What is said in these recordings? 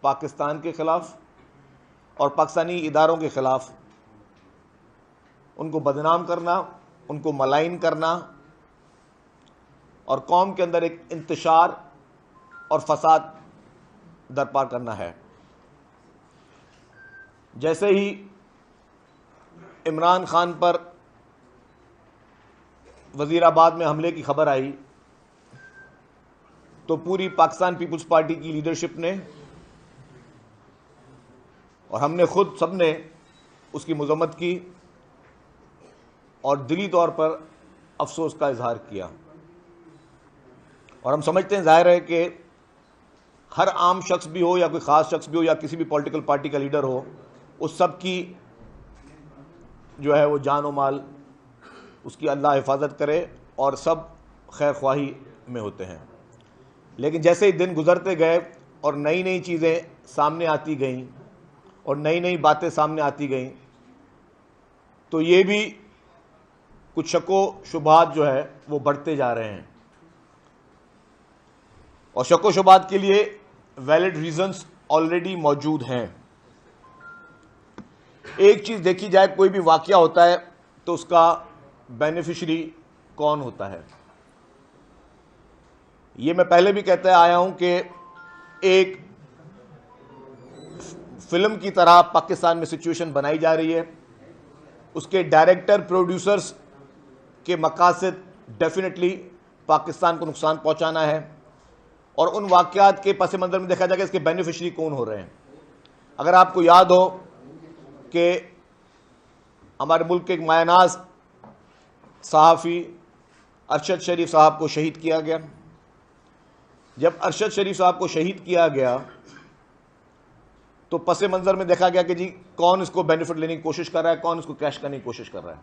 पाकिस्तान के ख़िलाफ़ और पाकिस्तानी इदारों के ख़िलाफ़ उनको बदनाम करना, उनको मलाइन करना और कौम के अंदर एक इंतशार और फसाद दरपा करना है। जैसे ही इमरान खान पर वज़ीराबाद में हमले की खबर आई तो पूरी पाकिस्तान पीपल्स पार्टी की लीडरशिप ने और हमने खुद सब ने उसकी मज़म्मत की और दिली तौर पर अफसोस का इजहार किया। और हम समझते हैं, ज़ाहिर है कि हर आम शख्स भी हो या कोई ख़ास शख्स भी हो या किसी भी पॉलिटिकल पार्टी का लीडर हो, उस सब की जो है वो जान और माल उसकी अल्लाह हिफाजत करे और सब खैर ख्वाही में होते हैं। लेकिन जैसे ही दिन गुजरते गए और नई नई चीज़ें सामने आती गईं और नई नई बातें सामने आती गईं तो ये भी कुछ शको शुबात जो है वो बढ़ते जा रहे हैं। और शको शुबात के लिए वैलिड रीजंस ऑलरेडी मौजूद हैं। एक चीज़ देखी जाए, कोई भी वाक़या होता है तो उसका बेनिफिशरी कौन होता है। ये मैं पहले भी कहता आया हूं कि एक फिल्म की तरह पाकिस्तान में सिचुएशन बनाई जा रही है। उसके डायरेक्टर प्रोड्यूसर्स के मकासद डेफिनेटली पाकिस्तान को नुकसान पहुंचाना है और उन वाक़यात के पस मंज़र में देखा जाएगा इसके बेनिफिशरी कौन हो रहे हैं। अगर आपको याद हो कि हमारे मुल्क के एक मायनाज सहाफ़ी अरशद शरीफ साहब को शहीद किया गया। जब अरशद शरीफ साहब को शहीद किया गया तो पस मंज़र में देखा गया कि जी कौन इसको बेनिफिट लेने की कोशिश कर रहा है, कौन इसको कैश करने की कोशिश कर रहा है।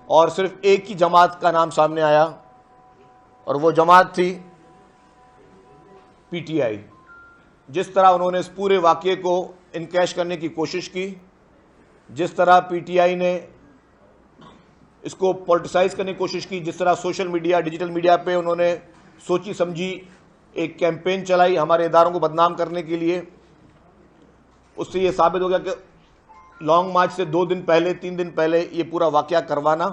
और सिर्फ एक ही जमात का नाम सामने आया और वो जमात थी पीटीआई। जिस तरह उन्होंने इस पूरे वाक़ये को इनकैश करने की कोशिश की, जिस तरह पीटीआई ने इसको पॉलिटिसाइज करने की कोशिश की, जिस तरह सोशल मीडिया डिजिटल मीडिया पे उन्होंने सोची समझी एक कैंपेन चलाई हमारे इदारों को बदनाम करने के लिए, उससे ये साबित हो गया कि लॉन्ग मार्च से 2 दिन पहले 3 दिन पहले ये पूरा वाक़या करवाना,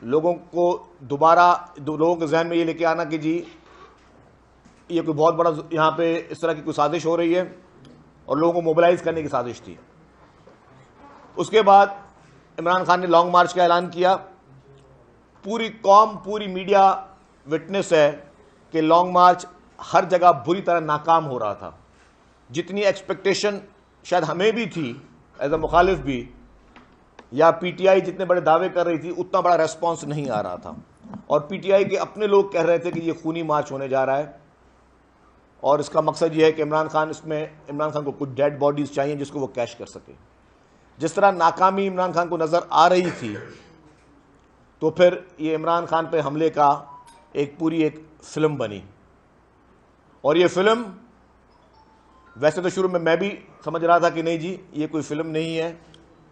लोगों को दोबारा लोगों के जहन में ये लेके आना कि जी ये कोई बहुत बड़ा यहाँ पे इस तरह की कोई साजिश हो रही है और लोगों को मोबिलाइज करने की साजिश थी। उसके बाद इमरान खान ने लॉन्ग मार्च का ऐलान किया। पूरी कौम, पूरी मीडिया विटनेस है कि लॉन्ग मार्च हर जगह बुरी तरह नाकाम हो रहा था। जितनी एक्सपेक्टेशन शायद हमें भी थी एज अ मुखालिफ भी, या पीटीआई जितने बड़े दावे कर रही थी, उतना बड़ा रेस्पॉन्स नहीं आ रहा था। और पीटीआई के अपने लोग कह रहे थे कि ये खूनी मार्च होने जा रहा है और इसका मकसद ये है कि इमरान खान को कुछ डेड बॉडीज़ चाहिए जिसको वो कैश कर सके। जिस तरह नाकामी इमरान खान को नज़र आ रही थी तो फिर ये इमरान खान पे हमले का पूरी एक फ़िल्म बनी। और ये फ़िल्म वैसे तो शुरू में मैं भी समझ रहा था कि नहीं जी ये कोई फ़िल्म नहीं है,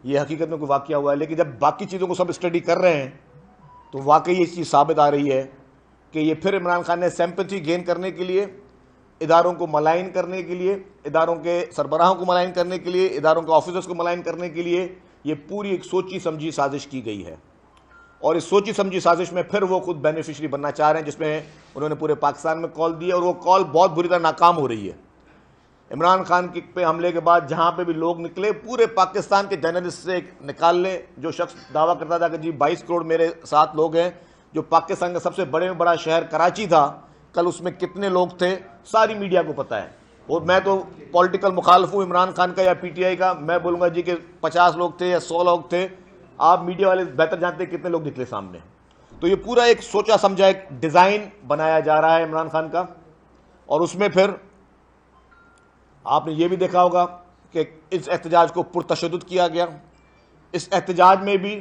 ये हकीकत में कोई वाक़या हुआ है। लेकिन जब बाकी चीज़ों को सब स्टडी कर रहे हैं तो वाकई ये चीज़ साबित आ रही है कि ये फिर इमरान खान ने सिंपैथी गेन करने के लिए, इदारों को मलाइन करने के लिए, इदारों के सरबराहों को मलाइन करने के लिए, इदारों के ऑफिसर्स को मलाइन करने के लिए ये पूरी एक सोची समझी साजिश की गई है। और इस सोची समझी साजिश में फिर वो खुद बेनिफिशरी बनना चाह रहे हैं, जिसमें उन्होंने पूरे पाकिस्तान में कॉल दी और वो कॉल बहुत बुरी तरह नाकाम हो रही है। इमरान खान पे हमले के बाद जहाँ पे भी लोग निकले, पूरे पाकिस्तान के जर्नलिस्ट से निकाल ले। जो शख्स दावा करता था कि जी 22 करोड़ मेरे साथ लोग हैं, जो पाकिस्तान का सबसे बड़े में बड़ा शहर कराची था, कल उसमें कितने लोग थे सारी मीडिया को पता है। और मैं तो पॉलिटिकल मुखालिफ हूँ इमरान खान का या पीटीआई का, मैं बोलूँगा जी कि 50 लोग थे या 100 लोग थे। आप मीडिया वाले बेहतर जानते हैं कितने लोग निकले सामने। तो ये पूरा एक सोचा समझा एक डिज़ाइन बनाया जा रहा है इमरान खान का। और उसमें फिर आपने ये भी देखा होगा कि इस एहतजाज को पुरतशद्दुद किया गया। इस एहतजाज में भी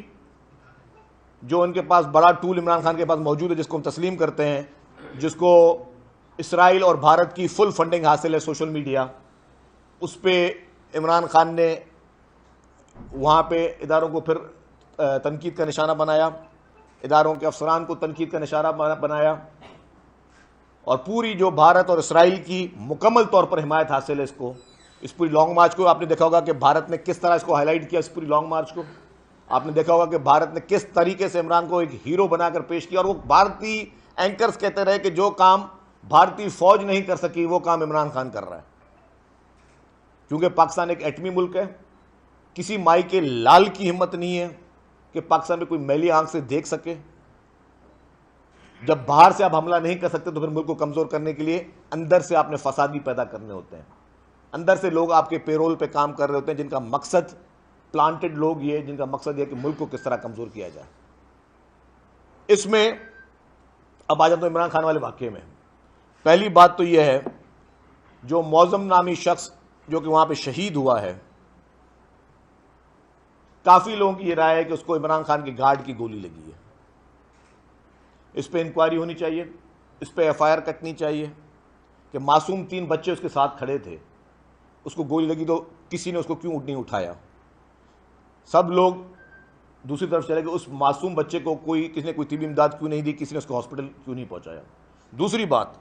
जो उनके पास बड़ा टूल इमरान खान के पास मौजूद है, जिसको हम तस्लीम करते हैं, जिसको इसराइल और भारत की फुल फंडिंग हासिल है, सोशल मीडिया, उस पर इमरान खान ने वहाँ पे इदारों को फिर तनकीद का निशाना बनाया, इदारों के अफसरान को तनकीद का निशाना बनाया। और पूरी जो भारत और इसराइल की मुकम्मल तौर पर हिमायत हासिल है इसको, इस पूरी लॉन्ग मार्च को। आपने देखा होगा कि भारत ने किस तरह इसको हाईलाइट किया, इस पूरी लॉन्ग मार्च को। आपने देखा होगा कि भारत ने किस तरीके से इमरान को एक हीरो बनाकर पेश किया, और वो भारतीय एंकर्स कहते रहे कि जो काम भारतीय फौज नहीं कर सकी वो काम इमरान खान कर रहा है। क्योंकि पाकिस्तान एक एटमी मुल्क है, किसी माई के लाल की हिम्मत नहीं है कि पाकिस्तान में कोई मैली आंख से देख सके। जब बाहर से आप हमला नहीं कर सकते तो फिर मुल्क को कमजोर करने के लिए अंदर से आपने फसाद भी पैदा करने होते हैं। अंदर से लोग आपके पेरोल पे काम कर रहे होते हैं जिनका मकसद, प्लांटेड लोग ये, जिनका मकसद ये कि मुल्क को किस तरह कमजोर किया जाए। इसमें अब आ जाता हूं इमरान खान वाले वाकये में। पहली बात तो यह है, जो मौजम नामी शख्स जो कि वहां पे शहीद हुआ है, काफी लोगों की यह राय है कि उसको इमरान खान के गार्ड की गोली लगी है। इस पर इंक्वायरी होनी चाहिए, इस पर एफआईआर कटनी चाहिए कि मासूम 3 बच्चे उसके साथ खड़े थे, उसको गोली लगी तो किसी ने उसको क्यों नहीं उठाया। सब लोग दूसरी तरफ चले गए, उस मासूम बच्चे को किसी ने कोई तिबी इमदाद क्यों नहीं दी, किसी ने उसको हॉस्पिटल क्यों नहीं पहुंचाया। दूसरी बात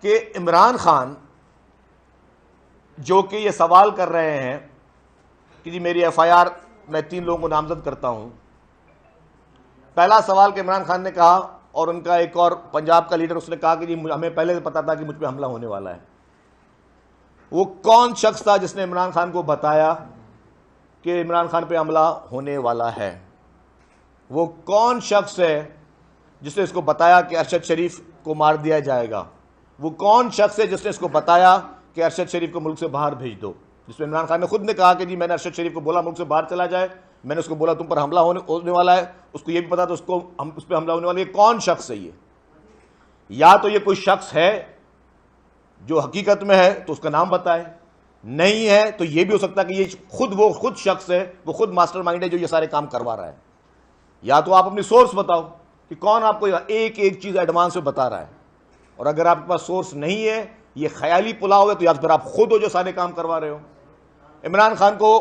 कि इमरान खान जो कि ये सवाल कर रहे हैं कि जी मेरी एफआईआर, मैं 3 लोगों को नामजद करता हूं। पहला सवाल कि इमरान खान ने कहा, और उनका एक और पंजाब का लीडर उसने कहा कि जी हमें पहले से पता था कि मुझ पर हमला होने वाला है। वो कौन शख्स था जिसने इमरान खान को बताया कि इमरान खान पे हमला होने वाला है? वो कौन शख्स है जिसने इसको बताया कि अरशद शरीफ को मार दिया जाएगा? वो कौन शख्स है जिसने इसको बताया कि अरशद शरीफ को मुल्क से बाहर भेज दो? जिसमें इमरान खान ने खुद ने कहा कि जी मैंने अरशद शरीफ को बोला मुल्क से बाहर चला जाए, मैंने उसको बोला तुम पर हमला होने वाला है, उसको ये भी पता था उसको उस पर हमला होने वाला है। कौन शख्स है ये? या तो ये कोई शख्स है जो हकीकत में है तो उसका नाम बताए, नहीं है तो ये भी हो सकता है कि ये वो खुद शख्स है, वो खुद मास्टरमाइंड है जो ये सारे काम करवा रहा है। या तो आप अपनी सोर्स बताओ कि कौन आपको एक एक चीज एडवांस में बता रहा है, और अगर आपके पास सोर्स नहीं है, ये ख्याली पुलाव है, तो या फिर आप खुद हो जो सारे काम करवा रहे हो। इमरान खान को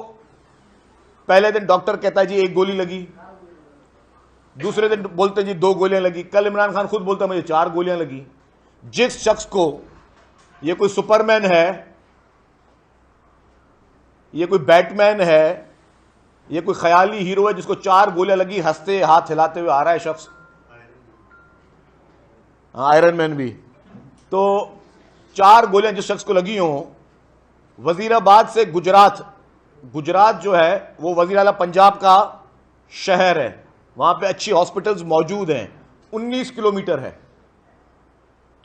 पहले दिन डॉक्टर कहता है जी 1 गोली लगी, दूसरे दिन बोलते जी 2 गोलियां लगी, कल इमरान खान खुद बोलता मुझे 4 गोलियां लगी। जिस शख्स को ये कोई सुपरमैन है, ये कोई बैटमैन है, ये कोई ख्याली हीरो है जिसको 4 गोलियां लगी, हंसते हाथ हिलाते हुए आ रहा है शख्स, आयरन मैन भी। तो 4 गोलियां जिस शख्स को लगी हों, वजीराबाद से गुजरात जो है वो वजीराला पंजाब का शहर है, वहां पे अच्छी हॉस्पिटल्स मौजूद हैं, 19 किलोमीटर है।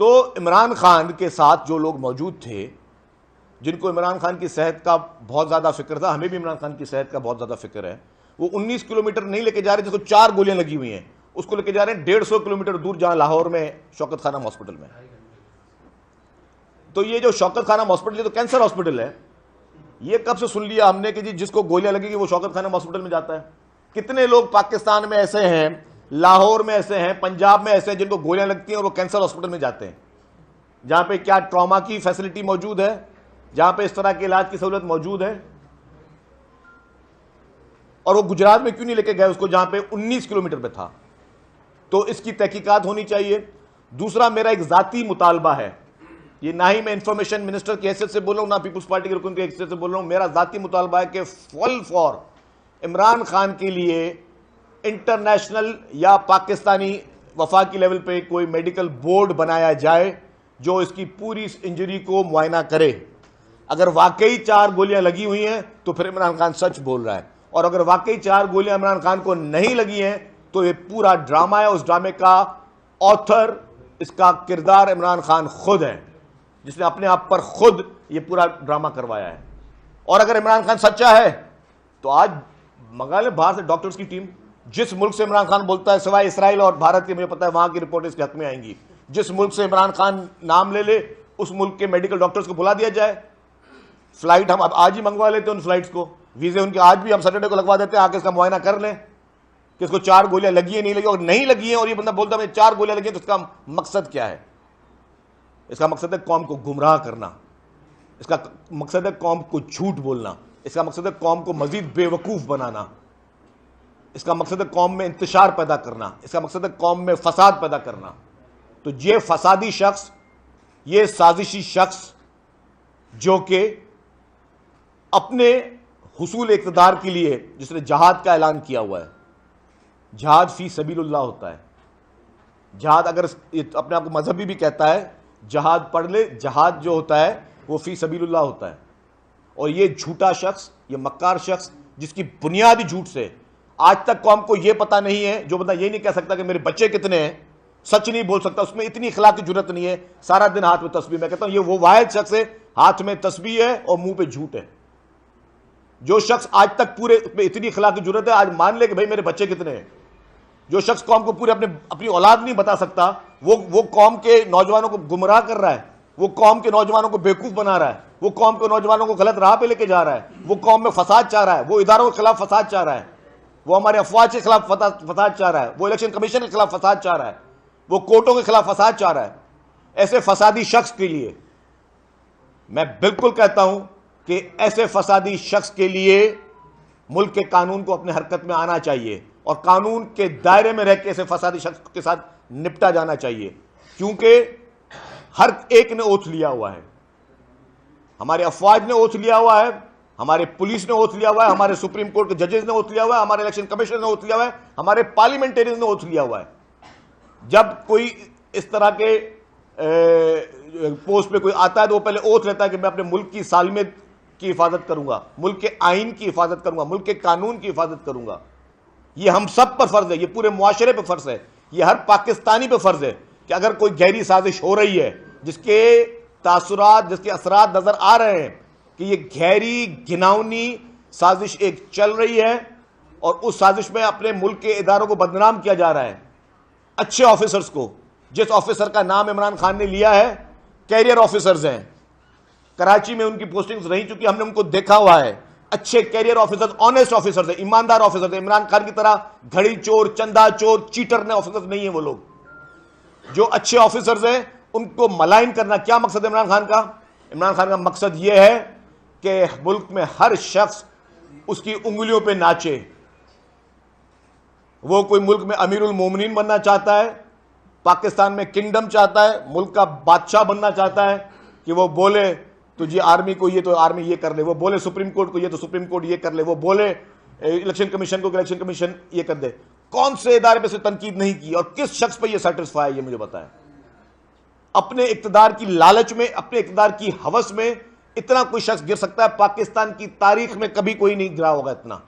तो इमरान खान के साथ जो लोग मौजूद थे, जिनको इमरान खान की सेहत का बहुत ज़्यादा फिक्र था, हमें भी इमरान खान की सेहत का बहुत ज़्यादा फिक्र है, वो 19 किलोमीटर नहीं लेके जा रहे जिसको 4 गोलियां लगी हुई हैं, उसको लेके जा रहे हैं 150 किलोमीटर दूर, जहां लाहौर में शौकत खानम हॉस्पिटल में। तो ये जो शौकत खानम हॉस्पिटल है तो कैंसर हॉस्पिटल है। ये कब से सुन लिया हमने कि जी जिसको गोलियां लगेगी वो शौकत खानम हॉस्पिटल में जाता है? कितने लोग पाकिस्तान में ऐसे हैं, लाहौर में ऐसे हैं, पंजाब में ऐसे हैं जिनको गोलियां लगती हैं और वो कैंसर हॉस्पिटल में जाते हैं, जहां पे क्या ट्रॉमा की फैसिलिटी मौजूद है, जहां पे इस तरह के इलाज की सहूलत मौजूद है। और वो गुजरात में क्यों नहीं लेके गए उसको, जहां पे 19 किलोमीटर पे था? तो इसकी तहकीकात होनी चाहिए। दूसरा, मेरा एक जाती मुतालबा है, ये ना ही मैं इंफॉर्मेशन मिनिस्टर की हैसियत से बोल रहा हूं, ना पीपुल्स पार्टी के रुकन की हैसियत से बोल रहा हूं, मेरा जाती मुतालबा है कि फुल फॉर इमरान खान के लिए इंटरनेशनल या पाकिस्तानी वफाकी लेवल पे कोई मेडिकल बोर्ड बनाया जाए जो इसकी पूरी इस इंजरी को मुआयना करे। अगर वाकई 4 गोलियां लगी हुई हैं तो फिर इमरान खान सच बोल रहा है, और अगर वाकई 4 गोलियां इमरान खान को नहीं लगी हैं तो ये पूरा ड्रामा है। उस ड्रामे का ऑथर, इसका किरदार इमरान खान खुद है, जिसने अपने आप पर खुद ये पूरा ड्रामा करवाया है। और अगर इमरान खान सच्चा है तो आज मंगा ले बाहर से डॉक्टर्स की टीम। जिस मुल्क से इमरान खान बोलता है, सिवाय इसराइल और भारत के, मुझे पता है वहां की रिपोर्ट इसके हक में आएंगी। जिस मुल्क से इमरान खान नाम ले ले, उस मुल्क के मेडिकल डॉक्टर्स को बुला दिया जाए। फ्लाइट हम अब आज ही मंगवा लेते हैं, उन फ्लाइट्स को, वीजे उनके आज भी हम सैटरडे को लगवा देते हैं, आके इसका मुआयना कर लें कि इसको 4 गोलियां लगी है नहीं लगी। और नहीं लगी है और ये बंदा बोलता है 4 गोलियां लगी है, तो इसका मकसद क्या है? इसका मकसद है कौम को गुमराह करना, इसका मकसद है कौम को झूठ बोलना, इसका मकसद है कौम को मजीद बेवकूफ बनाना, इसका मकसद है कौम में इंतशार पैदा करना, इसका मकसद है कौम में फसाद पैदा करना। तो ये फसादी शख्स, ये साजिशी शख्स जो कि अपने हुसूल इक़्तिदार के लिए जिसने जहाद का ऐलान किया हुआ है, जहाद फी सबीलुल्लाह होता है। जहाद अगर अपने आप को मजहबी भी कहता है, जहाद पढ़ ले, जहाद जो होता है वो फी सबीलुल्लाह होता है। और ये झूठा शख्स, ये मक्कार शख्स जिसकी बुनियादी झूठ से आज तक कौम को यह पता नहीं है, जो बंदा ये नहीं कह सकता कि मेरे बच्चे कितने हैं, सच नहीं बोल सकता, उसमें इतनी इखलाक की जरूरत नहीं है, सारा दिन हाथ में तस्बीह। मैं कहता हूं ये वो वाहिद शख्स है, हाथ में तस्बीह है और मुंह पे झूठ है। जो शख्स आज तक पूरे में इतनी इखलाक की जरूरत है, आज मान ले कि भाई मेरे बच्चे कितने हैं। जो शख्स कौम को पूरे अपनी औलाद नहीं बता सकता, वो कौम के नौजवानों को गुमराह कर रहा है, वो कौम के नौजवानों को बेवकूफ बना रहा है, वो कौम के नौजवानों को गलत राह पे लेके जा रहा है, वो कौम में फसाद चाह रहा है, वो इदारों के खिलाफ फसाद चाह रहा है, वो हमारे अफवाज के खिलाफ फसाद चाह रहा है, वो इलेक्शन कमीशन के खिलाफ फसाद चाह रहा है, वो कोर्टों के खिलाफ फसाद चाह रहा है। ऐसे फसादी शख्स के लिए मैं बिल्कुल कहता हूं कि ऐसे फसादी शख्स के लिए मुल्क के कानून को अपने हरकत में आना चाहिए और कानून के दायरे में रह के ऐसे फसादी शख्स के साथ निपटा जाना चाहिए, क्योंकि हर एक ने ओथ लिया हुआ है। हमारे अफवाज ने ओथ लिया हुआ है, हमारे पुलिस ने ओथ लिया हुआ है, हमारे सुप्रीम कोर्ट के जजेस ने ओथ लिया हुआ है, हमारे इलेक्शन कमीशन ने ओथ लिया हुआ है, हमारे पार्लियामेंटेरियंस ने ओथ लिया हुआ है। जब कोई इस तरह के पोस्ट पे कोई आता है तो वो पहले ओथ लेता है कि मैं अपने मुल्क की सालमियत की हिफाजत करूंगा, मुल्क के आइन की हिफाजत करूंगा, मुल्क के कानून की हिफाजत करूंगा। ये हम सब पर फर्ज है, ये पूरे मुआशरे पर फर्ज है, ये हर पाकिस्तानी पे फर्ज है कि अगर कोई गहरी साजिश हो रही है, जिसके तासुरात, जिसके असरात नजर आ रहे हैं कि ये गहरी घिनौनी साजिश एक चल रही है और उस साजिश में अपने मुल्क के इदारों को बदनाम किया जा रहा है। अच्छे ऑफिसर्स को, जिस ऑफिसर का नाम इमरान खान ने लिया है, कैरियर ऑफिसर्स हैं, कराची में उनकी पोस्टिंग्स रही चुकी, हमने उनको देखा हुआ है। अच्छे कैरियर ऑफिसर्स, ऑनेस्ट ऑफिसर्स हैं, ईमानदार ऑफिसर्स हैं। इमरान खान की तरह घड़ी चोर, चंदा चोर, चीटर ने ऑफिसर्स नहीं है वो लोग। जो अच्छे ऑफिसर्स हैं उनको मलाइन करना क्या मकसद है इमरान खान का? इमरान खान का मकसद यह है कि मुल्क में हर शख्स उसकी उंगलियों पे नाचे। वो कोई मुल्क में अमीरुल मोमिनीन बनना चाहता है, पाकिस्तान में किंगडम चाहता है, मुल्क का बादशाह बनना चाहता है कि वो बोले तो जी आर्मी को ये तो आर्मी ये कर ले, वो बोले सुप्रीम कोर्ट को ये तो सुप्रीम कोर्ट ये कर ले, वो बोले इलेक्शन कमीशन को इलेक्शन कमीशन ये कर दे। कौन से इदारे पे से तनकीद नहीं की और किस शख्स पे ये सेटिस्फाई है, ये मुझे बताएं। अपने इक्तदार की लालच में, अपने इक्तदार की हवस में इतना कोई शख्स गिर सकता है, पाकिस्तान की तारीख में कभी कोई नहीं गिरा होगा इतना।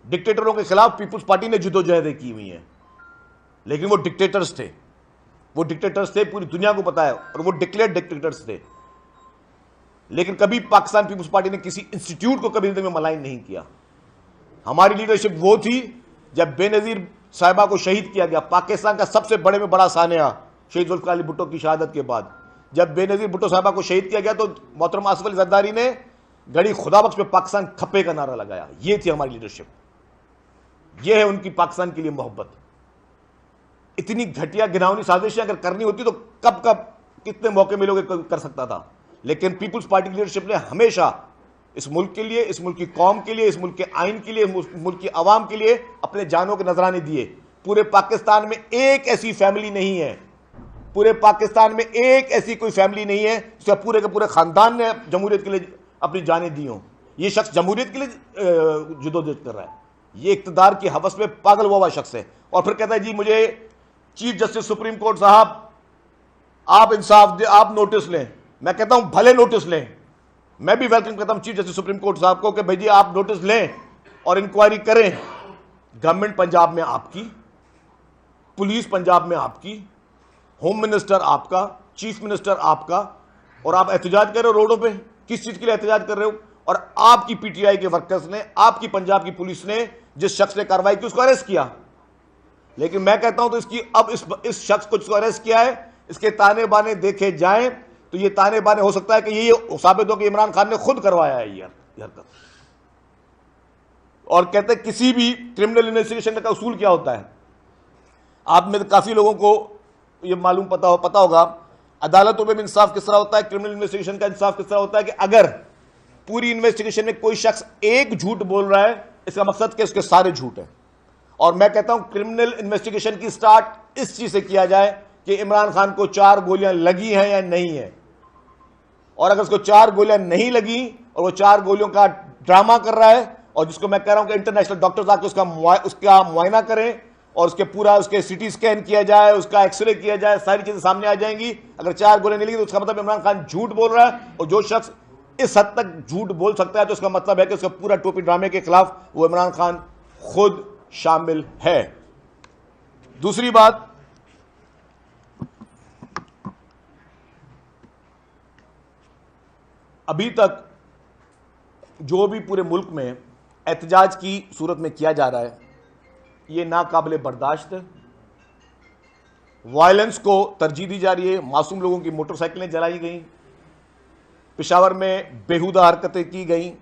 डिक्टेटरों के खिलाफ पीपुल्स पार्टी ने जद्दोजहदें की हुई हैं, लेकिन वो डिक्टेटर्स थे, वो डिक्टेटर्स थे, पूरी दुनिया को पता है, और वो डिक्लेयर्ड डिक्टेटर्स थे। लेकिन कभी पाकिस्तान पीपुल्स पार्टी ने किसी इंस्टीट्यूट को कभी में मलाइन नहीं किया। हमारी लीडरशिप वो थी जब बेनजीर साहिबा को शहीद किया गया, पाकिस्तान का सबसे बड़े में बड़ा सानिया शहीद जुल्फ़िकार अली भुट्टो की शहादत के बाद जब बेनजीर भुट्टो साहिबा को शहीद किया गया तो मोहतरम आसिफ अली जरदारी ने गड़ी खुदाबख्श पे पाकिस्तान खप्पे का नारा लगाया। ये थी हमारी लीडरशिप, ये है उनकी पाकिस्तान के लिए मोहब्बत। इतनी घटिया गिनावनी साजिशें अगर करनी होती तो कब कब कितने मौके मिलोगे कर सकता था, लेकिन पीपुल्स पार्टी की लीडरशिप ने हमेशा इस मुल्क के लिए, इस मुल्क की कौम के लिए, इस मुल्क के आइन के लिए, मुल्क की आवाम के लिए अपने जानों के नजराने दिए। पूरे पाकिस्तान में एक ऐसी फैमिली नहीं है, पूरे पाकिस्तान में एक ऐसी कोई फैमिली नहीं है जिसका पूरे के पूरे खानदान ने जमहूरियत के लिए अपनी जानें दी हों। ये शख्स जमहूरियत के लिए जदोजहद कर रहा है, ये इक्तदार की हवस में पागल हुआ शख्स है। और फिर कहता है जी मुझे चीफ जस्टिस सुप्रीम कोर्ट साहब आप इंसाफ दे, आप नोटिस लें। मैं कहता हूं भले नोटिस लें, मैं भी वेलकम करता हूं चीफ जस्टिस सुप्रीम कोर्ट साहब को कि भाई जी आप नोटिस लें और इंक्वायरी करें। गवर्नमेंट पंजाब में आपकी, पुलिस पंजाब में आपकी, होम मिनिस्टर आपका, चीफ मिनिस्टर आपका, और आप एहतजाज कर रहे हो रोडों पे। किस चीज के लिए एहतजाज कर रहे हो? और आपकी पीटीआई के वर्कर्स ने, आपकी पंजाब की पुलिस ने जिस शख्स ने कार्रवाई की उसको अरेस्ट किया। लेकिन मैं कहता हूं तो इसकी अब इस शख्स को जिसको अरेस्ट किया है इसके ताने बाने देखे जाएं तो ये ताने बाने हो सकता है कि ये साबित हो कि इमरान खान ने खुद करवाया है ये हरकत। और कहते हैं किसी भी क्रिमिनल इन्वेस्टिगेशन का उसूल क्या होता है, आप में काफी लोगों को ये मालूम पता होगा अदालतों में इंसाफ किस तरह होता है, क्रिमिनल इन्वेस्टिगेशन का इंसाफ किस तरह होता है कि अगर पूरी इन्वेस्टिगेशन में कोई शख्स एक झूठ बोल रहा है इसका मकसद कि उसके सारे झूठ है, और मैं कहता हूं क्रिमिनल इन्वेस्टिगेशन की स्टार्ट इस चीज से किया जाए कि इमरान खान को 4 गोलियां लगी हैं या नहीं है, और अगर उसको 4 गोलियां नहीं लगी और वो 4 गोलियों का ड्रामा कर रहा है, और जिसको मैं कह रहा हूं कि इंटरनेशनल डॉक्टर्स आके उसका मुआयना करें और उसके सीटी स्कैन किया जाए, उसका एक्सरे किया जाए, सारी चीजें सामने आ जाएंगी। अगर 4 गोलियां नहीं लगी तो उसका मतलब इमरान खान झूठ बोल रहा है, और जो शख्स इस हद तक झूठ बोल सकता है तो उसका मतलब है कि उसका पूरा टोपी ड्रामे के खिलाफ वो इमरान खान खुद शामिल है। दूसरी बात, अभी तक जो भी पूरे मुल्क में एहतजाज की सूरत में किया जा रहा है, ये नाकाबिले बर्दाश्त है। वायलेंस को तरजीह दी जा रही है, मासूम लोगों की मोटरसाइकिलें जलाई गई, पेशावर में बेहुदा हरकतें की गई,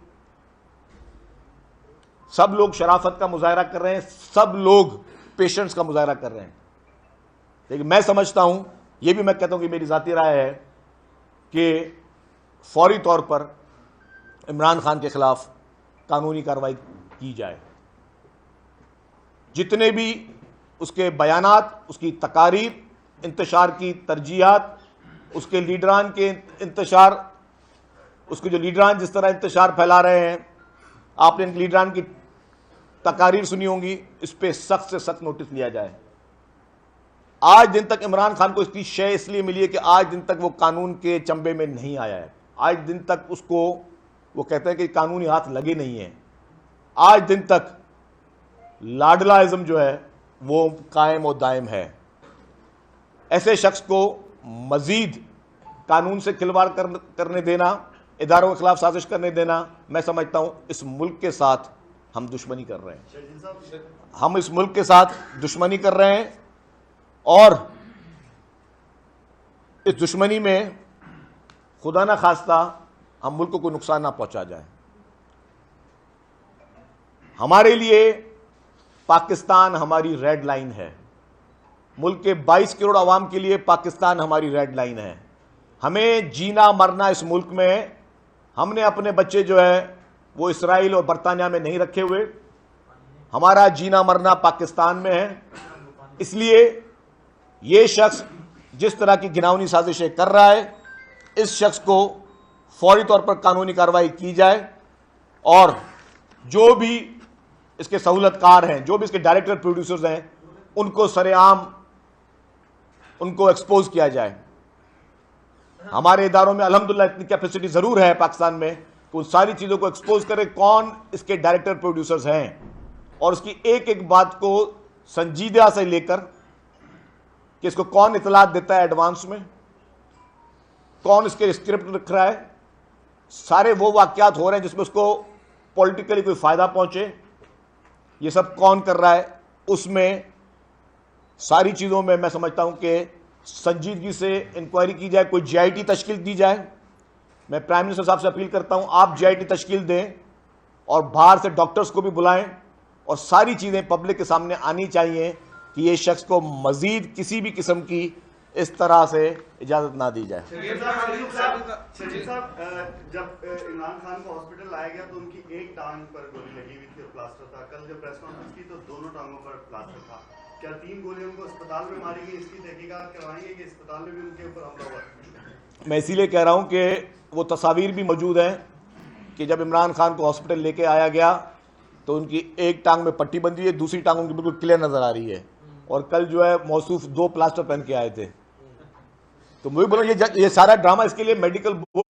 सब लोग शराफत का मुजाहरा कर रहे हैं, सब लोग पेशेंस का मुजाहरा कर रहे हैं। लेकिन मैं समझता हूं, यह भी मैं कहता हूं कि मेरी जाती राय है कि फौरी तौर पर इमरान खान के खिलाफ कानूनी कार्रवाई की जाए। जितने भी उसके बयानात, उसकी तकारीर, इंतशार की तरजीहात, उसके लीडरान के इंतशार, उसके जो लीडरान जिस तरह इंतशार फैला रहे हैं, आपने इन लीडरान की तकारीर सुनी होंगी, इस पर सख्त से सख्त नोटिस लिया जाए। आज दिन तक इमरान खान को इसकी शय इसलिए मिली है कि आज दिन तक वो कानून के चंबे में नहीं आया है। आज दिन तक उसको वो कहते हैं कि कानूनी हाथ लगे नहीं है। आज दिन तक लाडलाइज्म जो है वो कायम और दायम है। ऐसे शख्स को मजीद कानून से खिलवाड़ करने देना, इदारों के खिलाफ साजिश करने देना, मैं समझता हूं इस मुल्क के साथ हम दुश्मनी कर रहे हैं। हम इस मुल्क के साथ दुश्मनी कर रहे हैं, और इस दुश्मनी में खुदा ना खास्ता हम मुल्क को कोई नुकसान ना पहुंचा जाए। हमारे लिए पाकिस्तान हमारी रेड लाइन है। मुल्क के 22 करोड़ आवाम के लिए पाकिस्तान हमारी रेड लाइन है। हमें जीना मरना इस मुल्क में, हमने अपने बच्चे जो है वो इसराइल और बरतानिया में नहीं रखे हुए, हमारा जीना मरना पाकिस्तान में है। इसलिए ये शख्स जिस तरह की घिनौनी साजिशें कर रहा है, इस शख्स को फौरी तौर पर कानूनी कार्रवाई की जाए, और जो भी इसके सहूलतकार हैं, जो भी इसके डायरेक्टर प्रोड्यूसर्स हैं, उनको सरेआम उनको एक्सपोज किया जाए। हमारे इदारों में अल्हम्दुलिल्लाह इतनी कैपेसिटी जरूर है पाकिस्तान में कि उन सारी चीजों को एक्सपोज करें, कौन इसके डायरेक्टर प्रोड्यूसर्स हैं, और उसकी एक एक बात को संजीदा से लेकर कि इसको कौन इतलात देता है एडवांस में, कौन इसके स्क्रिप्ट लिख रहा है, सारे वो वाकयात हो रहे हैं जिसमें उसको पॉलिटिकली कोई फायदा पहुंचे, ये सब कौन कर रहा है, उसमें सारी चीज़ों में मैं समझता हूं कि संजीदगी से इंक्वायरी की जाए, कोई जीआईटी तश्कील दी जाए। मैं प्राइम मिनिस्टर साहब से अपील करता हूं, आप जीआईटी तश्कील दें और बाहर से डॉक्टर्स को भी बुलाएं, और सारी चीज़ें पब्लिक के सामने आनी चाहिए कि ये शख्स को मजीद किसी भी किस्म की इस तरह से इजाज़त ना दी जाए। शकील साहब, जब इमरान खान को हॉस्पिटल लाया गया तो उनकी एक टांग पर गोली लगी हुई थी और प्लास्टर था। कल जब प्रेस कॉन्फ्रेंस की तो दोनों टांगों पर प्लास्टर था। क्या 3 गोलियां उनको अस्पताल में मारी गई, इसकी तहकीकात करवाएंगे कि अस्पताल में भी उनके ऊपर हमला हुआ? मैं इसीलिए कह रहा हूं कि वो तस्वीर भी मौजूद हैं कि जब इमरान खान को हॉस्पिटल लेके आया गया तो उनकी एक टांग में पट्टी बंधी है, दूसरी टांग उनकी बिल्कुल क्लियर नजर आ रही है, और कल जो है मौसूफ 2 प्लास्टर पहन के आए थे। तो मुझे बोला ये सारा ड्रामा, इसके लिए मेडिकल बोर्ड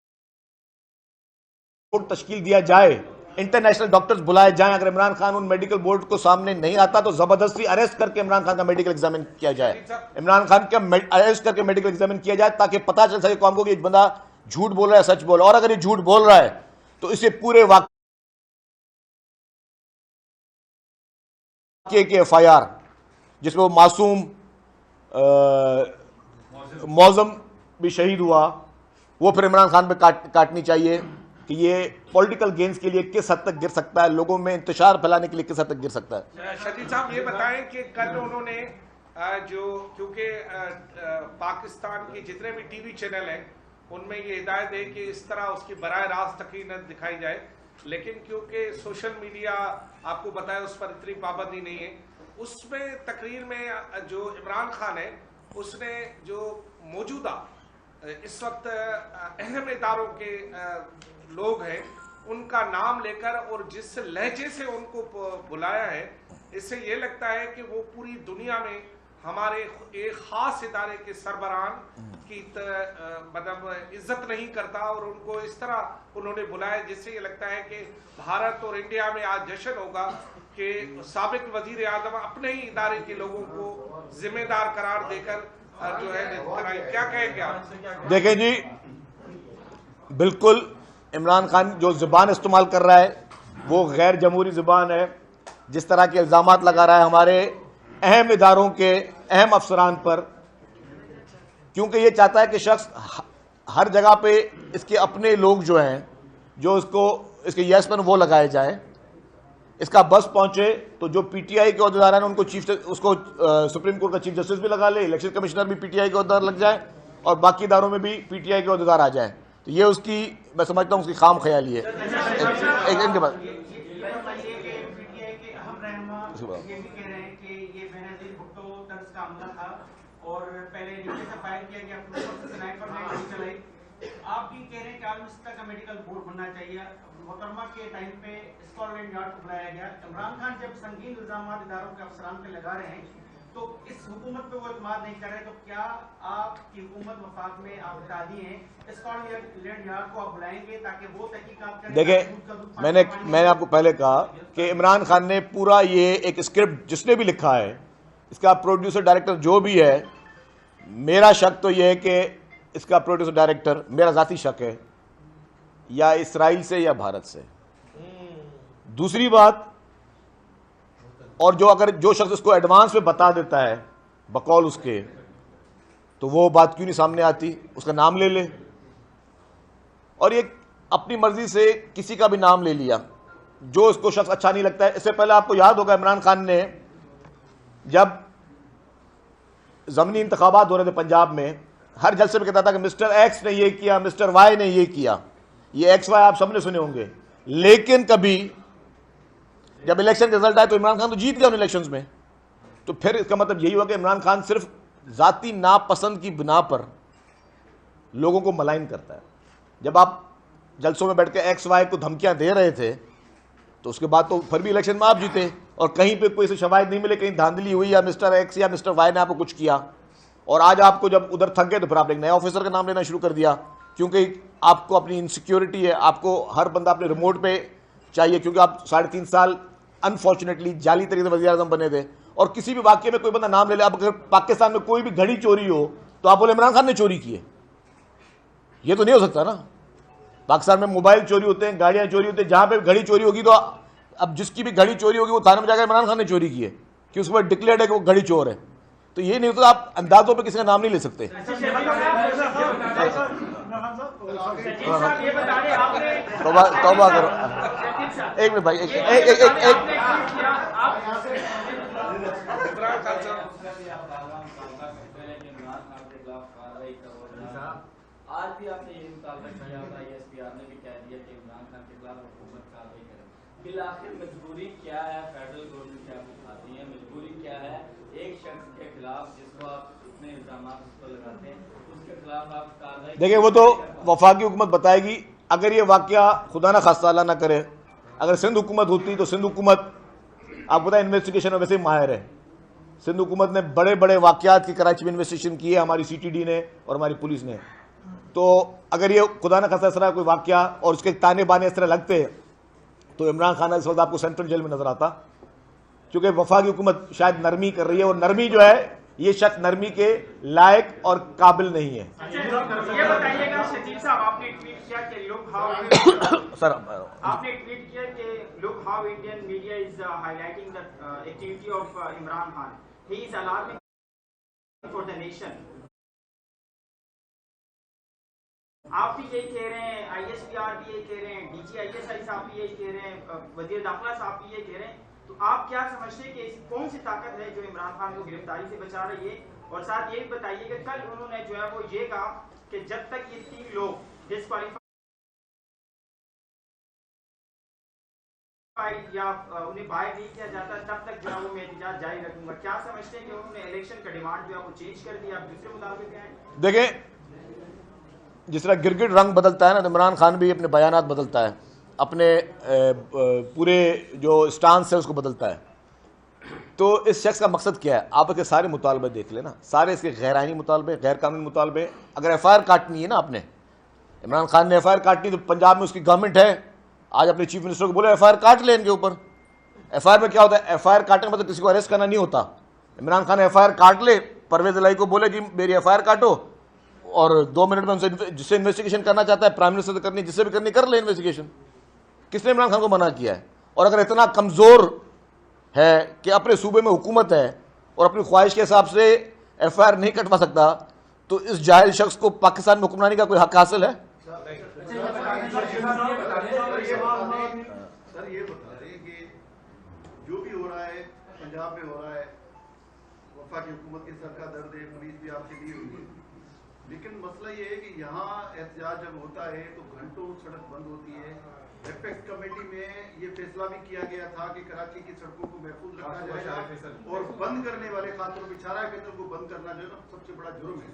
तश्कील दिया जाए, इंटरनेशनल डॉक्टर्स बुलाए जाएं। अगर इमरान खान उन मेडिकल बोर्ड को सामने नहीं आता तो जबरदस्ती अरेस्ट करके इमरान खान का मेडिकल एग्जामिन किया जाए, इमरान खान का अरेस्ट करके मेडिकल एग्जामिन किया जाए, ताकि पता चल सके कौन को कि एक बंदा झूठ बोल रहा है, सच बोल रहा है। और अगर ये झूठ बोल रहा है तो इसे पूरे वाकये के FIR जिसमें वो मासूम मौजम भी शहीद हुआ, वो फिर इमरान खान पे काटनी चाहिए कि ये पॉलिटिकल गेन्स के लिए किस हद तक गिर सकता है, लोगों में इंतशार फैलाने के लिए किस हद तक गिर सकता है। शकील साहब, ये बताएं कि कल उन्होंने क्योंकि पाकिस्तान के जितने भी टीवी चैनल हैं उनमें ये हिदायत है कि इस तरह उसकी बराह रास्त तकरीर न दिखाई जाए, लेकिन क्योंकि सोशल मीडिया आपको बताया उस पर इतनी पाबंदी नहीं है, उसमें तकरीर में जो इमरान खान है उसने जो मौजूदा इस वक्त अहम इदारों के लोग हैं उनका नाम लेकर और जिस लहजे से उनको बुलाया है, इससे ये लगता है कि वो पूरी दुनिया में हमारे एक खास इदारे के सरबराहान की मतलब इज्जत नहीं करता और उनको इस तरह उन्होंने बुलाया, जिससे ये लगता है कि भारत और इंडिया में आज जश्न होगा कि साबिक वजीर आजम अपने ही इदारे के लोगों को जिम्मेदार करार देकर जो है कराई। क्या कहेंगे आप? देखें जी, बिल्कुल इमरान खान जो ज़ुबान इस्तेमाल कर रहा है वो गैर जमहूरी ज़ुबान है। जिस तरह के इल्ज़ामात लगा रहा है हमारे अहम इदारों के अहम अफसरान पर, क्योंकि ये चाहता है कि शख्स हर जगह पे इसके अपने लोग जो हैं जो इसके यस पर वो लगाए जाए, इसका बस पहुंचे तो जो पीटीआई के अहदेदार हैं उनको उसको सुप्रीम कोर्ट का चीफ जस्टिस भी लगा ले, इलेक्शन कमिश्नर भी पीटीआई के अहदेदार लग जाए और बाकी इदारों में भी पीटीआई के अहदेदार आ जाए। तो ये उसकी, मैं समझता हूँ उसकी खाम ख्याली है। इनके बाद और पहले नीचे से फायर किया गया, स्नाइपर ने गोली चलाई। आप भी कह रहे हैं कि आलम सतह का मेडिकल बोर्ड बनना चाहिए। मोहतरमा के टाइम पे स्कॉटलैंड यार्ड को बुलाया गया। इमरान खान जब संगीन इल्जाम इदारों के अफसरान पे लगा रहे हैं तो इस हुकूमत पे वो इत्मीनान नहीं कर रहे, तो क्या आपकी हुकूमत वफाक में आप बता दिए हैं स्कॉटलैंड यार्ड को आप बुलाएंगे ताकि वो तहकीकात करें? देखें, मैंने आपको पहले कहा कि इमरान खान ने पूरा ये एक स्क्रिप्ट जिसने भी लिखा है, इसका प्रोड्यूसर डायरेक्टर जो भी है, मेरा शक तो ये है कि इसका प्रोड्यूसर डायरेक्टर, मेरा ज़ाती शक है, या इसराइल से या भारत से। दूसरी बात, और जो शख्स इसको एडवांस में बता देता है बकौल उसके, तो वो बात क्यों नहीं सामने आती, उसका नाम ले ले। और ये अपनी मर्जी से किसी का भी नाम ले लिया जो इसको शख्स अच्छा नहीं लगता है। इससे पहले आपको याद होगा इमरान खान ने जब ज़मीनी इंतखाबात हो रहे थे पंजाब में, हर जलसे में कहता था कि मिस्टर एक्स ने ये किया, मिस्टर वाई ने ये किया। ये एक्स वाई आप सबने सुने होंगे, लेकिन कभी जब इलेक्शन के रिजल्ट आए तो इमरान खान तो जीत गया उन इलेक्शंस में। तो फिर इसका मतलब यही हुआ कि इमरान खान सिर्फ ज़ाती नापसंद की बिना पर लोगों को मलाइन करता है। जब आप जलसों में बैठ के एक्स वाई को धमकियां दे रहे थे तो उसके बाद तो फिर भी इलेक्शन में आप जीते और कहीं पे कोई से शवाहिद नहीं मिले, कहीं धांधली हुई या मिस्टर एक्स या मिस्टर वाई ने आपको कुछ किया। और आज आपको जब उधर थक गए तो फिर आपने एक नया ऑफिसर का नाम लेना शुरू कर दिया, क्योंकि आपको अपनी इनसिक्योरिटी है, आपको हर बंदा अपने रिमोट पे चाहिए, क्योंकि आप 3.5 साल अनफॉर्चुनेटली जाली तरीके से वज़ीर आज़म बने थे। और किसी भी वाक्य में कोई बंदा नाम ले ले, अब अगर पाकिस्तान में कोई भी घड़ी चोरी हो तो आप बोले इमरान खान ने चोरी की है, ये तो नहीं हो सकता ना। पाकिस्तान में मोबाइल चोरी होते हैं, गाड़ियां चोरी होती हैं, जहां पे घड़ी चोरी होगी तो अब जिसकी भी घड़ी चोरी होगी वो थाने में जाकर इमरान खान ने चोरी की है कि उसके बाद डिक्लेयर्ड है कि वो घड़ी चोर है। तो ये नहीं होता, आप अंदाजों पे किसी का नाम नहीं ले सकते। तौबा करो। एक मिनट भाई, आज भी आपने ये मुतालबा किया था, एसपीआर ने भी कह दिया कि इमरान खान के खिलाफ हुकूमत कार्रवाई करे। बिलाखिर मजबूरी क्या है? फेडरल गवर्नमेंट क्या दिखाती है? मजबूरी क्या है? एक शख्स के खिलाफ जिसको आप इतने इल्जाम लगाते हैं उसके खिलाफ आप कार्रवाई? देखिए, वो तो वफाकी हुकूमत बताएगी। अगर ये वाकया खुदा ना खास्ता अल्लाह ना करे, अगर सिंध हुकूमत होती तो सिंध हुकूमत, आपको पता है इन्वेस्टिगेशन में वैसे ही माहिर है। सिंध हुकूमत ने बड़े बड़े वाकयात की कराची में इन्वेस्टिगेशन की है, हमारी CTD ने और हमारी पुलिस ने। तो अगर ये खुदा ना खास्ता इस तरह कोई वाकया और उसके ताने बाने इस तरह लगते तो इमरान खान इस वक्त आपको सेंट्रल जेल में नजर आता, क्योंकि वफाकी हुकूमत शायद नरमी कर रही है और नरमी जो है, ये शख्स नरमी के लायक और काबिल नहीं है। ये बताइएगा शकील साहब, आपने ट्वीट किया कि लुक हाउ आपने ट्वीट किया कि look how Indian media is highlighting the activity of Imran Khan, he is alarming for the nation. आप भी यही कह रहे हैं, ISPR भी यही कह रहे हैं, DGISI साहब भी यही कह रहे हैं, वजीर दाखिला साहब भी यही कह रहे हैं। तो आप क्या समझते हैं कि ऐसी कौन सी ताकत है जो इमरान खान को गिरफ्तारी से बचा रही है? और साथ ये भी बताइए कि कल उन्होंने जो है वो ये कहा कि जब तक ये 3 लोग डिस्क्वालीफाई या उन्हें बाहर नहीं किया जाता तब तक जो है वो मैं एहतजाज जारी रखूंगा। क्या समझते हैं कि उन्होंने इलेक्शन का डिमांड जो है वो चेंज कर दिया, आप दूसरे मुताबिक पे आए? देखें, जिस तरह गिरगिट रंग बदलता है ना, तो इमरान खान भी अपने बयानात बदलता है, अपने पूरे जो स्टांस है उसको बदलता है। तो इस शख्स का मकसद क्या है? आप इसके सारे मुतालबे देख लेना, सारे इसके गैर आइनी मुतालबे, गैर कानूनी मुतालबे। अगर एफआईआर काटनी है ना, आपने इमरान खान ने एफआईआर काटनी, तो पंजाब में उसकी गवर्नमेंट है, आज अपने चीफ मिनिस्टर को बोले एफआईआर काट ले इनके ऊपर। एफआईआर में क्या होता है? एफआईआर काटने में मतलब किसी को अरेस्ट करना नहीं होता। इमरान खान एफआईआर काट ले, परवेज इलाही को बोले जी मेरी एफआईआर काटो, और 2 मिनट में उनसे जिससे इन्वेस्टिगेशन करना चाहता है, प्राइम मिनिस्टर से करनी, जिससे भी करनी कर ले इन्वेस्टिगेशन। किसने इमरान खान को मना किया है? और अगर इतना कमज़ोर है कि अपने सूबे में हुकूमत है और अपनी ख्वाहिश के हिसाब से एफआईआर नहीं कटवा सकता, तो इस जाहिल शख्स को पाकिस्तान में हुक्मरानी का कोई हक हासिल है? सर ये बता दें कि जो भी हो रहा है पंजाब में हो रहा है, वफाकी हुकूमत के सर का दर्द है, पुलिस भी आपसे दी हुई है, लेकिन मसला ये है कि यहाँ एहतजाज जब होता है तो घंटों सड़क बंद होती है। एपेक्स कमेटी में ये फैसला भी किया गया था कि कराची की सड़कों को महफूज रखा जाएगा और बंद करने वाले, खासतौर पर चारा केंद्र को बंद करना जो है ना सबसे बड़ा जुर्म है।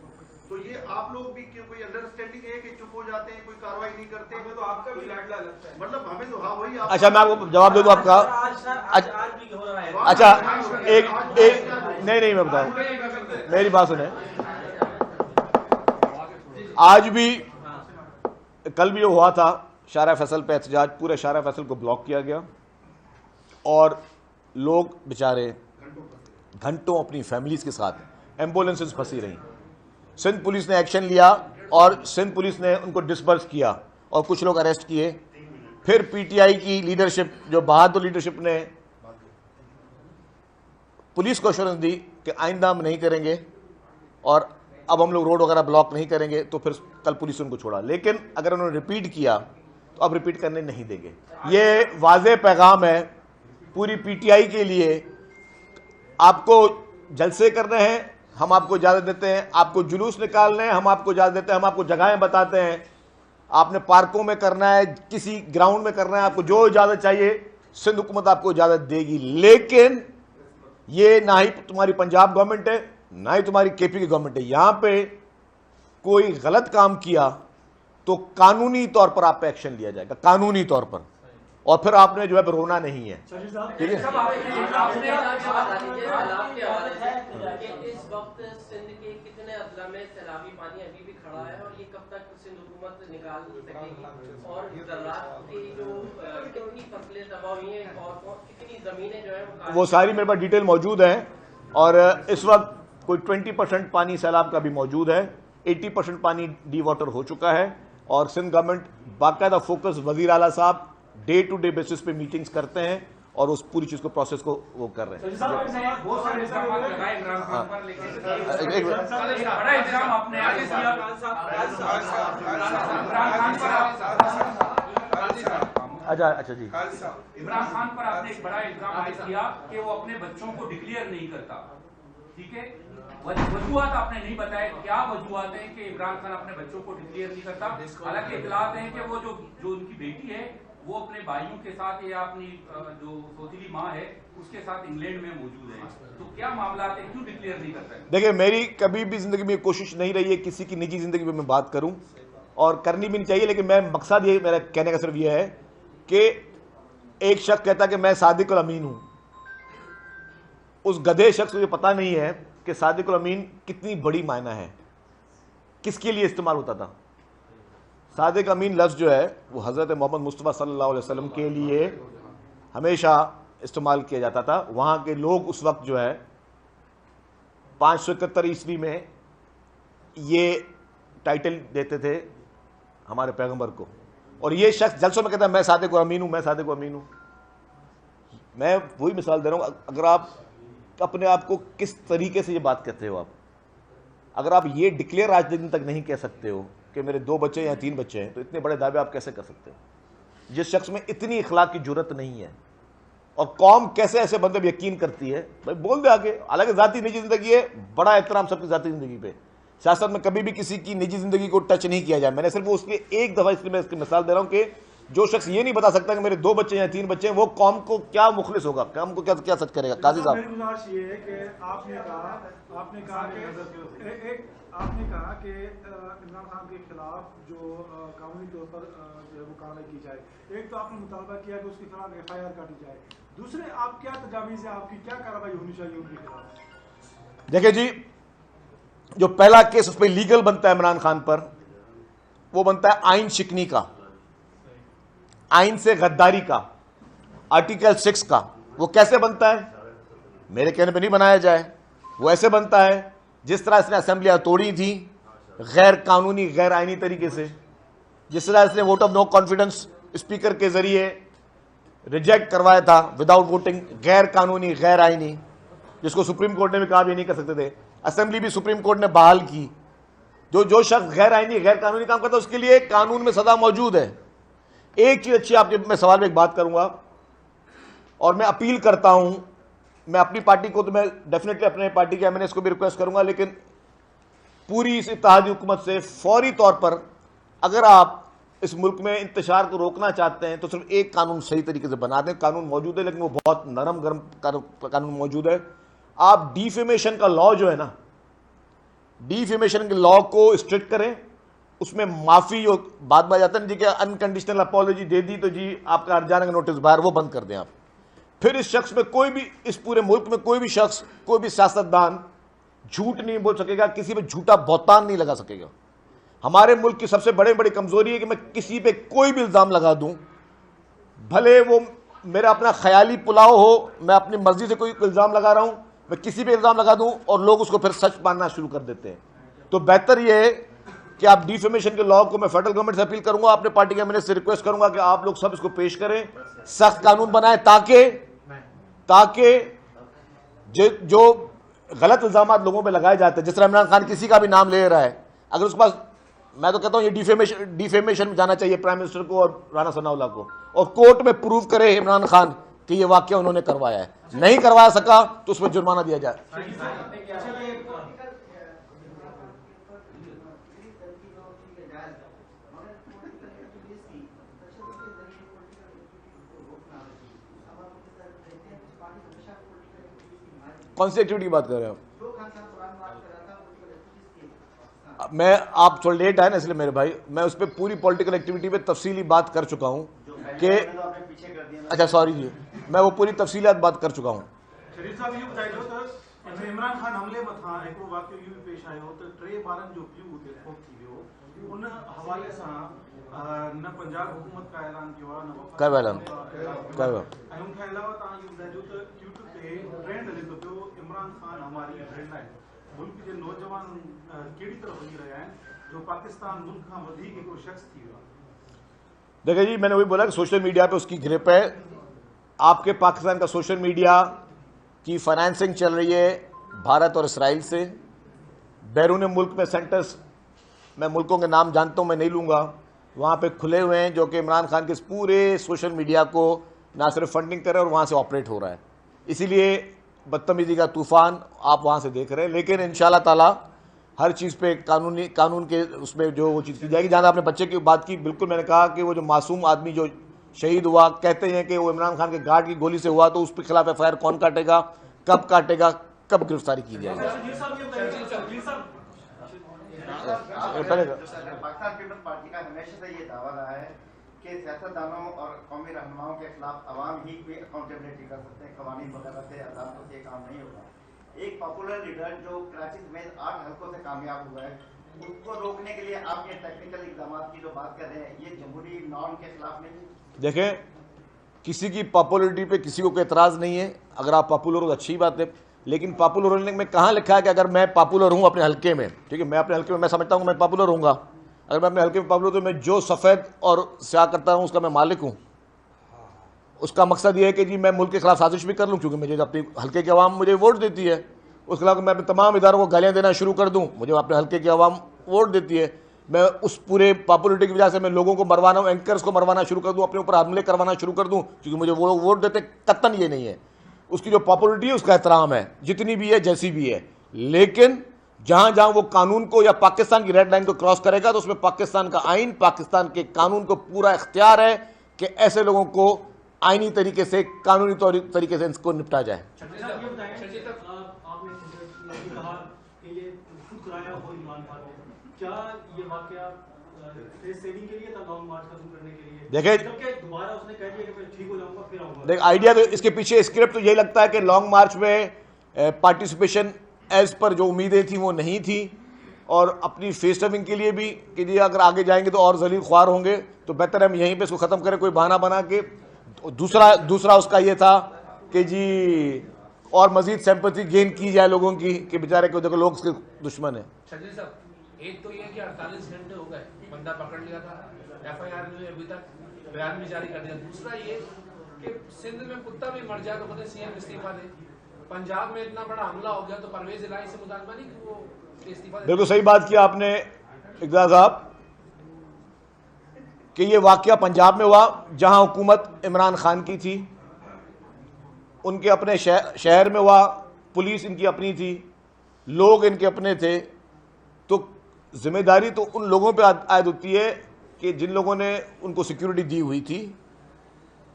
तो ये आप लोग भी कोई अंडरस्टैंडिंग है कि चुप हो जाते हैं, कोई कार्रवाई नहीं करते? हमें तो आपका भी लाडला लगता है, मतलब हमें तो हाँ वही। अच्छा, मैं आपको जवाब दे दूं आपका। अच्छा, एक नहीं मैं बताऊं, मेरी बात सुने। आज भी, कल भी जो हुआ था शारा फैसल पे एहतजाज, पूरे शारा फैसल को ब्लॉक किया गया और लोग बेचारे घंटों अपनी फैमिलीज के साथ एम्बुलेंसेस फंसी रहीं। सिंध पुलिस ने एक्शन लिया और सिंध पुलिस ने उनको डिस्पर्स किया और कुछ लोग अरेस्ट किए। फिर पीटीआई की लीडरशिप, जो बहादुर लीडरशिप ने पुलिस को एश्योरेंस दी कि आइंदा हम नहीं करेंगे और अब हम लोग रोड वगैरह ब्लॉक नहीं करेंगे, तो फिर कल पुलिस उनको छोड़ा। लेकिन अगर उन्होंने रिपीट किया तो अब रिपीट करने नहीं देंगे। ये वाज़े पैगाम है पूरी पीटीआई के लिए। आपको जलसे करने हैं, हम आपको इजाज़त देते हैं। आपको जुलूस निकालने हैं, हम आपको इजाज़त देते हैं। हम आपको जगहें बताते हैं। आपने पार्कों में करना है, किसी ग्राउंड में करना है, आपको जो इजाज़त चाहिए सिंध हुकूमत आपको इजाज़त देगी। लेकिन ये ना ही तुम्हारी पंजाब गवर्नमेंट है, ना ही तुम्हारी केपी की गवर्नमेंट है। यहाँ पे कोई गलत काम किया तो कानूनी तौर पर आप पे एक्शन लिया जाएगा, कानूनी तौर पर, और फिर आपने जो है रोना नहीं है। ठीक है? इस वक्त सिंध के कितने अजला में सैलाबी पानी अभी भी खड़ा है और ये कब तक सिंध हुकूमत निकाल सकेगी? और ज़राअत की जो कितनी फसलें तबाह हुई हैं और कितनी ज़मीनें जो है वो सारी मेरे पास डिटेल मौजूद है। और इस वक्त कोई 20% पानी सैलाब का भी मौजूद है, 80% पानी डी वाटर हो चुका है। और सिंध गवर्नमेंट बाकायदा फोकस, वज़ीर आला साहब डे टू डे बेसिस पे मीटिंग्स करते हैं और उस पूरी चीज़ को, प्रोसेस को वो कर रहे हैं। बहुत सारे इल्जाम लगाए इमरान खान पर, लेकिन बड़ा इल्जाम आपने आगे किया अच्छा जी, इमरान खान पर आपने एक बड़ा इल्जाम आयद किया कि वो अपने बच्चों को डिक्लेयर नहीं करता। ठीक है, वजूहात आपने नहीं बताया, क्या वजूहात है कि इमरान खान अपने बच्चों को डिक्लेयर नहीं करता? हालांकि इतलात है कि वो जो उनकी बेटी है वो अपने भाइयों के साथ या अपनी जो सौतेली माँ है उसके साथ इंग्लैंड में मौजूद है, तो क्या मामला है, क्यों डिक्लेयर नहीं करता है? देखिए, मेरी कभी भी जिंदगी में कोशिश नहीं रही है किसी की निजी जिंदगी में मैं बात करूं, और करनी भी नहीं चाहिए। लेकिन मैं मकसद ये, मेरा कहने का सिर्फ ये है कि एक शख्स कहता कि मैं सादिक उल अमीन हूं, उस गधे शख्स को ये पता नहीं है कि सादिक उल अमीन कितनी बड़ी मायना है, किसके लिए इस्तेमाल होता था। सादिक अमीन लफ्ज़ जो है वो हज़रत मोहम्मद मुस्तफ़ा सल्लल्लाहु अलैहि वसल्लम के लिए हमेशा इस्तेमाल किया जाता था। वहाँ के लोग उस वक्त जो है 571 ईस्वी में ये टाइटल देते थे हमारे पैगंबर को, और ये शख्स जलसों में कहता है मैं सादिक उल अमीन हूँ, मैं सादिक उल अमीन हूँ। मैं वही मिसाल दे रहा हूँ, अगर आप अपने आप को किस तरीके से ये बात कहते हो, अगर आप ये डिक्लेयर आज दिन तक नहीं कह सकते हो कि मेरे 2 बच्चे या 3 बच्चे हैं, तो इतने बड़े दावे आप कैसे कर सकते हो? जिस शख्स में इतनी इखलाक की जुर्रत नहीं है, और कौम कैसे ऐसे बंदे भी यकीन करती है, भाई बोल दे आगे। हालांकि जाती निजी जिंदगी है, बड़ा एहतराम सबकी जाती जिंदगी पे, सियासत में कभी भी किसी की निजी जिंदगी को टच नहीं किया जाए। मैंने सिर्फ उसके एक दफ़ा, इसलिए मैं इसकी मिसाल दे रहा हूँ कि जो शख्स ये नहीं बता सकता कि मेरे 2 बच्चे हैं 3 बच्चे हैं, वो कौम को क्या मुखलिस होगा, कौम को क्या सच करेगा। काजी साहब, मेरी गुजारिश ये है कि आपने कहा कि इमरान खान के खिलाफ जो कानूनी तौर पर जो है वो कार्रवाई की जाए। एक तो आपने मुतालबा किया कि उसके खिलाफ FIR काटी जाए, दूसरे आप क्या तजावीज़ है, आपकी क्या कार्रवाई होनी चाहिए उनके खिलाफ? देखिए जी, जो पहला केस उसमें लीगल बनता है इमरान खान पर, वो बनता है आइन शिकनी का, आइन से गद्दारी का, आर्टिकल 6 का। वो कैसे बनता है? मेरे कहने पे नहीं बनाया जाए, वो ऐसे बनता है जिस तरह इसने असेंबलियां तोड़ी थी गैर कानूनी गैर आइनी तरीके से, जिस तरह इसने vote of no confidence speaker के जरिए रिजेक्ट करवाया था विदाउट वोटिंग, गैर कानूनी गैर आइनी, जिसको सुप्रीम कोर्ट ने भी कहा भी नहीं कर सकते थे, असेंबली भी सुप्रीम कोर्ट ने बहाल की। जो शख्स गैर आइनी गैर कानूनी काम करता है उसके लिए कानून में सजा मौजूद है। एक चीज अच्छी, आपके मैं सवाल में एक बात करूंगा और मैं अपील करता हूं, मैं अपनी पार्टी को तो मैं डेफिनेटली अपने पार्टी के MNAs को भी रिक्वेस्ट करूंगा, लेकिन पूरी इस इत्तेहादी हुकूमत से फौरी तौर पर अगर आप इस मुल्क में इंतशार को रोकना चाहते हैं तो सिर्फ एक कानून सही तरीके से बना दें। कानून मौजूद है लेकिन वो बहुत नरम गरम कानून मौजूद है। आप डिफेमेशन का लॉ जो है ना, डिफेमेशन के लॉ को स्ट्रिक्ट करें, उसमें माफी जो बाद में आ जाता है जी कि अनकंडीशनल अपॉलॉजी दे दी तो जी आपका हट जाने का नोटिस बाहर, वो बंद कर दें आप। फिर इस शख्स में कोई भी, इस पूरे मुल्क में कोई भी शख्स, कोई भी सियासतदान झूठ नहीं बोल सकेगा, किसी पे झूठा बहतान नहीं लगा सकेगा। हमारे मुल्क की सबसे बड़ी कमजोरी है कि मैं किसी पे कोई भी इल्जाम लगा दूं, भले वो मेरा अपना ख्याली पुलाव हो, मैं अपनी मर्जी से कोई इल्जाम लगा रहा हूं, मैं किसी पे इल्जाम लगा दूं और लोग उसको फिर सच मानना शुरू कर देते हैं। तो बेहतर यह है कि आप डिफेमेशन के लॉ को, मैं फेडरल गवर्नमेंट से अपील करूंगा, अपने पार्टी के MNAs से रिक्वेस्ट करूंगा कि आप लोग सब इसको पेश करें, सख्त कानून बनाएं ताकि जो गलत इल्जाम लोगों पे लगाए जाते हैं, जिस तरह इमरान खान किसी का भी नाम ले रहा है, अगर उसके पास, मैं तो कहता हूं ये डिफेमेशन में जाना चाहिए प्राइम मिनिस्टर को और राना सनाउल्लाह को, और कोर्ट में प्रूव करे इमरान खान कि ये वाकया उन्होंने करवाया है। नहीं करवा सका तो उसमें जुर्माना दिया जाए। कौन सी एक्टिविटी की बात कर रहे हो? मैं, आप थोड़ा लेट आए ना इसलिए मेरे भाई, मैं उस पर पूरी पॉलिटिकल एक्टिविटी पे तफसीली बात कर चुका हूं कि, अच्छा सॉरी जी, मैं वो पूरी तफसीलियात बात कर चुका हूं। शरीफ साहब ये बताइए तो इमरान खान हमले में था एक वो वाकई भी पेश आयो तो 3-12 जो व्यू होते फोक थी वो उन हवाले से न पंजाब हुकूमत का ऐलान किया न क्या ऐलान उनके अलावा ता ये बताइए तो यूट्यूब पे ट्रेंड हले तो पियो इमरान खान हमारी फ्रेंड है, मुल्क के नौजवान केड़ी तरफ वही रहे हैं जो पाकिस्तान मुल्क का वधिक एक शख्स थी। देखिए जी, मैंने वही बोला कि सोशल मीडिया पे उसकी ग्रिप है। आपके पाकिस्तान का सोशल मीडिया की फाइनेंसिंग चल रही है भारत और इसराइल से। बैरून मुल्क में सेंटर्स, मैं मुल्कों के नाम जानता हूँ, मैं नहीं लूँगा, वहाँ पे खुले हुए हैं जो कि इमरान खान के इस पूरे सोशल मीडिया को ना सिर्फ फंडिंग कर रहे हैं और वहाँ से ऑपरेट हो रहा है। इसीलिए बदतमीजी का तूफ़ान आप वहाँ से देख रहे हैं। लेकिन इंशाल्लाह ताला हर चीज़ पे कानून के उसमें जो वो चीज़ की जाएगी। जहाँ आपने बच्चे की बात की, बिल्कुल मैंने कहा कि वो जो मासूम आदमी जो शहीद हुआ, कहते हैं कि वो इमरान खान के गार्ड की गोली से हुआ, तो उस पर खिलाफ FIR कौन काटेगा, कब काटेगा, कब गिरफ्तारी की जाएगी। पाकिस्तान पीपल्स पार्टी का हमेशा से ये दावा रहा है कि सियासतदानों और कौमी रहनुमाओं के खिलाफ अवाम ही कोई अकाउंटेबिलिटी कर सकते हैं, कवानीन वगैरह से अदालतों से काम नहीं होगा। एक पॉपुलर लीडर जो कराची में 8 हल्कों से कामयाब हुआ है, उसको रोकने के लिए आप ये टेक्निकल इक़दाम की जो बात कर रहे हैं, ये जमहूरी नॉर्म के खिलाफ नहीं? देखें, किसी की पॉपुलरिटी पे किसी को कोई एतराज़ नहीं है। अगर आप पॉपुलर हो तो अच्छी बात है, लेकिन पॉपुलर होने में कहाँ लिखा है कि अगर मैं पॉपुलर हूँ अपने हल्के में, ठीक है, मैं अपने हल्के में मैं समझता हूँ मैं पॉपुलर हूँगा, अगर मैं अपने हल्के में पॉपुलर तो मैं जो सफ़ेद और स्याह करता हूँ उसका मैं मालिक हूँ। उसका मकसद ये है कि जी मैं मुल्क के खिलाफ साजिश भी कर लूँ, क्योंकि मुझे अपनी हल्के की आवाम मुझे वोट देती है। उसके खिलाफ मैं अपने तमाम इदारों को गालियाँ देना शुरू कर दूँ, मुझे अपने हल्के की आवाम वोट देती है। मैं उस पूरे पॉपुलरिटी की वजह से मैं लोगों को मरवाना, एंकर्स को मरवाना शुरू कर दूँ, अपने ऊपर हमले करवाना शुरू कर दूँ, क्योंकि मुझे वो लोग वोट देते। कतन ये नहीं है, उसकी जो पॉपुलरिटी है उसका एहतराम है, जितनी भी है जैसी भी है। लेकिन जहाँ जहाँ वो कानून को या पाकिस्तान की रेड लाइन को क्रॉस करेगा तो उसमें पाकिस्तान का आइन, पाकिस्तान के कानून को पूरा इख्तियार है कि ऐसे लोगों को आईनी तरीके से, कानूनी तरीके से इसको निपटा जाए। आपने कहा कि ये खुद कराया हो इमरान खान ने, क्या ये वाकया सेविंग के लिए था, लॉन्ग मार्च खत्म करने के लिए? देखिए, जबकि दोबारा उसने कह दिया कि मैं ठीक हो जाऊंगा फिर आऊंगा। देख आइडिया तो इसके पीछे स्क्रिप्ट तो यही लगता है कि लॉन्ग मार्च में पार्टिसिपेशन एज पर जो उम्मीदें थी वो नहीं थी, और अपनी फेस टर्मिंग के लिए भी कि जी अगर आगे जाएंगे तो और जलील ख्वार होंगे, तो बेहतर हम यहीं पे इसको ख़त्म करें कोई बहाना बना के। दूसरा उसका ये था कि जी और मजीद सिंपैथी गेन की जाए लोगों की कि बेचारे को देखो लोग उसके दुश्मन है। शकील साहब, एक तो ये कि 48 घंटे हो गए, बंदा पकड़ लिया था, FIR में अभी तक बयान भी जारी कर दिया। दूसरा ये कि सिंध में कुत्ता भी मर जाए तो कहते CM इस्तीफा दे, पंजाब में इतना बड़ा हमला हो गया तो परवेज इलाही से मुतालबा नहीं कि वो इस्तीफा दे। बिल्कुल सही बात किया आपने इकबाल साहब कि ये वाकया पंजाब में हुआ जहां हुकूमत इमरान खान की थी, उनके अपने शहर में हुआ, पुलिस इनकी अपनी थी, लोग इनके अपने थे, तो जिम्मेदारी तो उन लोगों पे आयद होती है कि जिन लोगों ने उनको सिक्योरिटी दी हुई थी।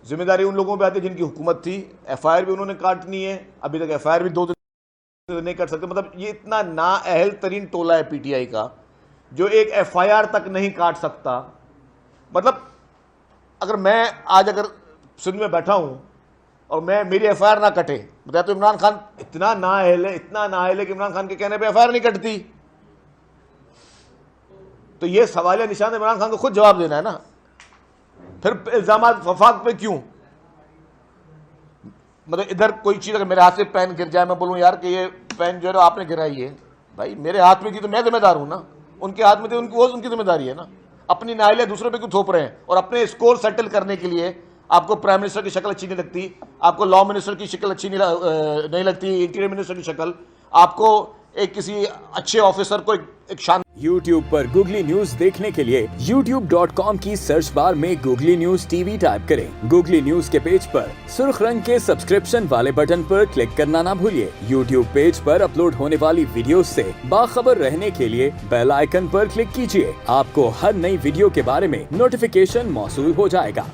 जिम्मेदारी उन लोगों पे आती है जिनकी हुकूमत थी। FIR भी उन्होंने काटनी है, अभी तक FIR भी 2 दिन नहीं कर सकते। मतलब ये इतना नाअहल तरीन टोला है PTI का जो एक FIR तक नहीं काट सकता। मतलब अगर मैं आज अगर सिंध में बैठा हूं और मेरी FIR ना कटे, बताया तो इमरान खान इतना नाअहल है कि इमरान खान के कहने पे FIR नहीं कटती। तो ये सवालिया निशान इमरान खान को खुद जवाब देना है ना, फिर इल्जाम वफाक पे क्यों? मतलब इधर कोई चीज अगर मेरे हाथ से पेन गिर जाए, मैं बोलूं यार कि ये पेन जो है आपने गिराई है, भाई मेरे हाथ में थी तो मैं जिम्मेदार हूं ना, उनके हाथ में थी उनकी जिम्मेदारी है ना। अपनी नाइलें दूसरों पे क्यों थोप रहे हैं? और अपने स्कोर सेटल करने के लिए आपको प्राइम मिनिस्टर की शक्ल अच्छी नहीं लगती, आपको लॉ मिनिस्टर की शक्ल अच्छी नहीं लगती, इंटीरियर मिनिस्टर की शक्ल, आपको एक किसी अच्छे ऑफिसर को एक शान। YouTube पर गूगली न्यूज देखने के लिए youtube.com की सर्च बार में गूगली न्यूज TV टाइप करें। गूगली न्यूज के पेज पर सुर्ख रंग के सब्सक्रिप्शन वाले बटन पर क्लिक करना ना भूलिए। YouTube पेज पर अपलोड होने वाली वीडियोस से बाखबर रहने के लिए बेल आइकन पर क्लिक कीजिए। आपको हर नई वीडियो के बारे में नोटिफिकेशन मौसूल हो जाएगा।